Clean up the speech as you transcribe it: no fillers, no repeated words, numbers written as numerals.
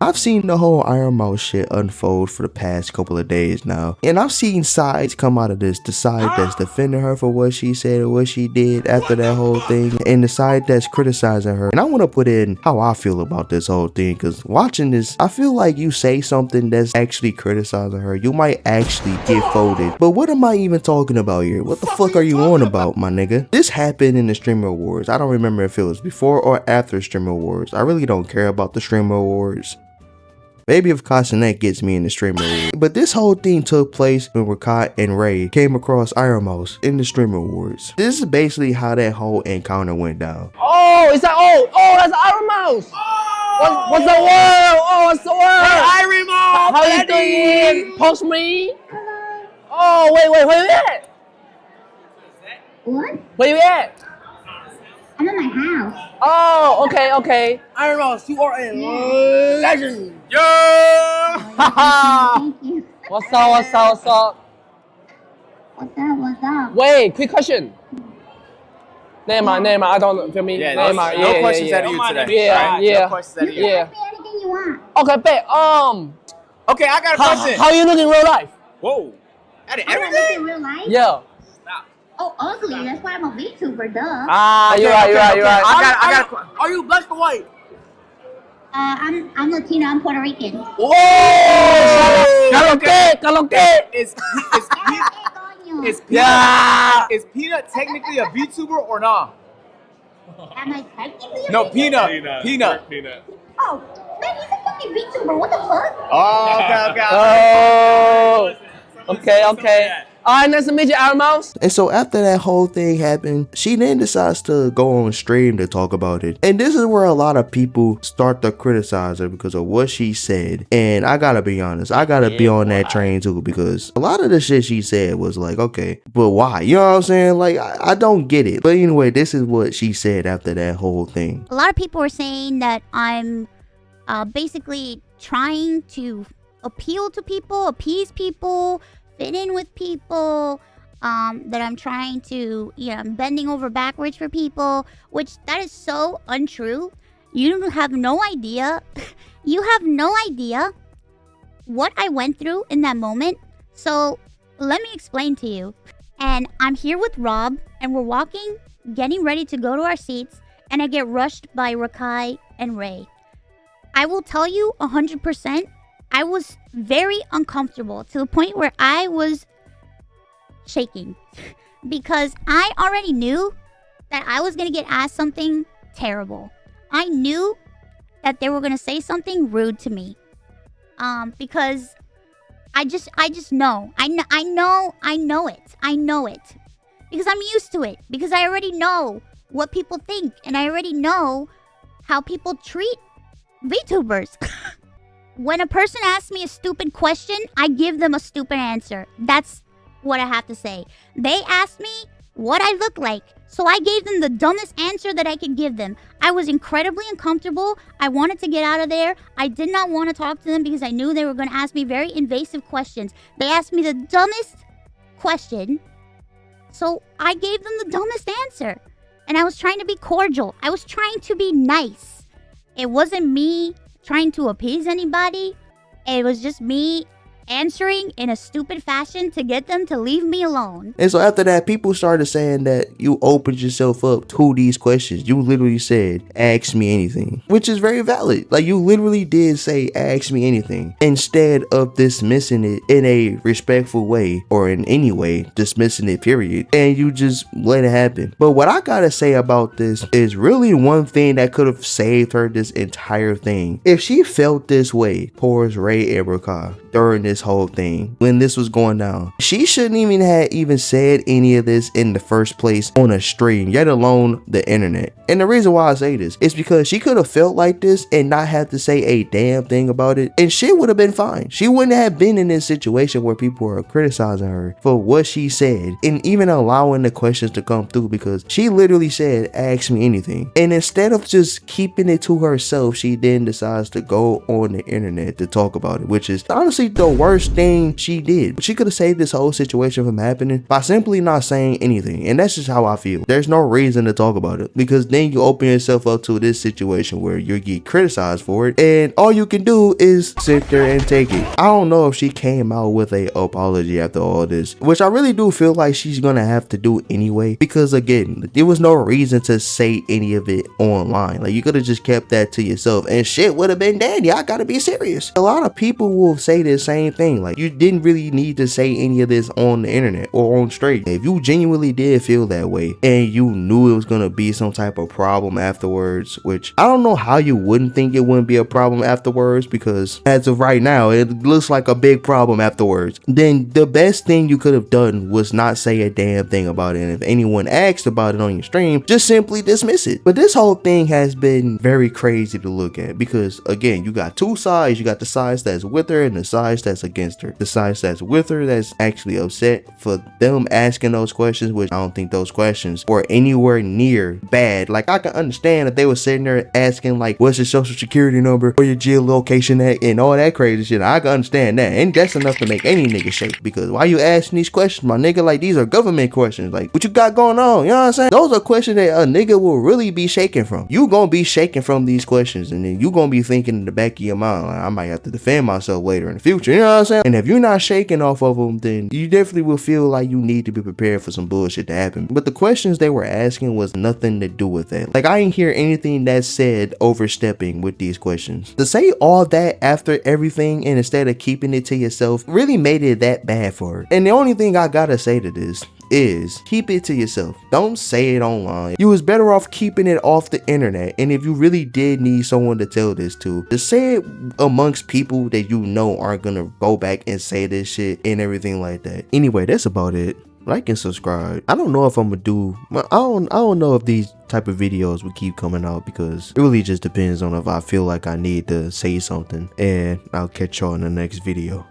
I've seen the whole Ironmouse shit unfold for the past couple of days now, and I've seen sides come out of this. The side that's defending her for what she said or what she did after that whole thing, and the side that's criticizing her. And I want to put in how I feel about this whole thing, because watching this, I feel like you say something that's actually criticizing her, you might actually get folded. But what am I even talking about here? What the fuck are you on about, my nigga? This happened in the Streamer Awards. I don't remember if it was before or after Streamer Awards. I really don't care about the Streamer Awards. Maybe if Castanet gets me in the Streamer Awards. But this whole thing took place when Rakai and Ray came across Ironmouse in the Streamer Awards. This is basically how that whole encounter went down. Oh, is that that's Ironmouse. Oh, what's the word? Oh, what's the word? Hey, Ironmouse! How you doing? Post me. Oh, wait, where you at? What? Where you at? I'm in my house. Oh, okay. Ironmouse, you are a legend. Yo! Thank you. What's up? What's up? Wait, quick question. Neymar, I don't feel me. Yeah, Neymar, no questions out of you today. Yeah. No questions out of you. Yeah. Ask me anything you want. Okay, bet. Okay, I got a question. How you look in real life? Whoa. That is I don't look everything? in real life. Yeah. Oh, ugly. That's why I'm a VTuber, duh. Ah, you're right. I got a question. Are you black or white? I'm Latino. I'm Puerto Rican. Whoa! Caloque. Is Peanut technically a VTuber or not? Am I technically a No, VTuber? Peanut. Oh, man, he's a fucking VTuber. What the fuck? Oh, okay. Okay. Alright, nice to meet you, Ironmouse. And so after that whole thing happened, she then decides to go on stream to talk about it. And this is where a lot of people start to criticize her because of what she said. And I gotta be honest, I gotta be on that train too, because a lot of the shit she said was like, okay, but why? You know what I'm saying? Like, I don't get it. But anyway, this is what she said after that whole thing. A lot of people are saying that I'm basically trying to appeal to people, appease people, fit in with people, that I'm trying to, I'm bending over backwards for people, which that is so untrue. You have no idea. You have no idea what I went through in that moment. So let me explain to you. And I'm here with Rob, and we're walking, getting ready to go to our seats, and I get rushed by Rakai and Ray. I will tell you 100%, I was very uncomfortable to the point where I was shaking because I already knew that I was going to get asked something terrible. I knew that they were going to say something rude to me. Because I just know. I know it. Because I'm used to it. Because I already know what people think, and I already know how people treat VTubers. When a person asks me a stupid question, I give them a stupid answer. That's what I have to say. They asked me what I look like, so I gave them the dumbest answer that I could give them. I was incredibly uncomfortable. I wanted to get out of there. I did not want to talk to them because I knew they were going to ask me very invasive questions. They asked me the dumbest question, so I gave them the dumbest answer. And I was trying to be cordial. I was trying to be nice. It wasn't me trying to appease anybody. It was just me answering in a stupid fashion to get them to leave me alone. And so after that, people started saying that you opened yourself up to these questions. You literally said, ask me anything, which is very valid. Like, you literally did say, ask me anything, instead of dismissing it in a respectful way, or in any way, dismissing it, period. And you just let it happen. But what I gotta say about this is really one thing that could have saved her this entire thing. If she felt this way towards Ray and Rakai during this whole thing, when this was going down, she shouldn't even said any of this in the first place on a stream, yet alone the internet. And the reason why I say this is because she could have felt like this and not have to say a damn thing about it, and shit would have been fine. She wouldn't have been in this situation where people are criticizing her for what she said and even allowing the questions to come through, because she literally said, ask me anything. And instead of just keeping it to herself, she then decides to go on the internet to talk about it, which is honestly the worst thing she did. She could have saved this whole situation from happening by simply not saying anything. And that's just how I feel. There's no reason to talk about it, because then you open yourself up to this situation where you get criticized for it, and all you can do is sit there and take it. I don't know if she came out with a apology after all this, which I really do feel like she's gonna have to do anyway, because again, there was no reason to say any of it online. Like, you could have just kept that to yourself and shit would have been dead. Y'all gotta be serious. A lot of people will say the same thing. Like, you didn't really need to say any of this on the internet or on straight. If you genuinely did feel that way and you knew it was gonna be some type of problem afterwards, which I don't know how you wouldn't think it wouldn't be a problem afterwards, because as of right now it looks like a big problem afterwards, then the best thing you could have done was not say a damn thing about it. And if anyone asked about it on your stream, just simply dismiss it. But this whole thing has been very crazy to look at, because again, you got two sides. You got the sides that's with her and the sides that's against her. The sides that's with her that's actually upset for them asking those questions, which I don't think those questions were anywhere near bad. Like, I can understand that they were sitting there asking like, what's your social security number, where your geolocation at, and all that crazy shit. I can understand that, and that's enough to make any nigga shake. Because why you asking these questions, my nigga? Like, these are government questions. Like, what you got going on? You know what I'm saying? Those are questions that a nigga will really be shaking from. You gonna be shaking from these questions, and then you gonna be thinking in the back of your mind, like, I might have to defend myself later in the future. You know what I'm saying? And if you're not shaking off of them, then you definitely will feel like you need to be prepared for some bullshit to happen. But the questions they were asking was nothing to do with that. Like, I ain't hear anything that said overstepping with these questions. To say all that after everything and instead of keeping it to yourself really made it that bad for her. And the only thing I gotta say to this is keep it to yourself. Don't say it online. You was better off keeping it off the internet. And if you really did need someone to tell this to, just say it amongst people that you know aren't gonna go back and say this shit and everything like that. Anyway, that's about it. Like and subscribe. I don't know if I'm gonna do, I don't know if these type of videos will keep coming out, because it really just depends on if I feel like I need to say something. And I'll catch y'all in the next video.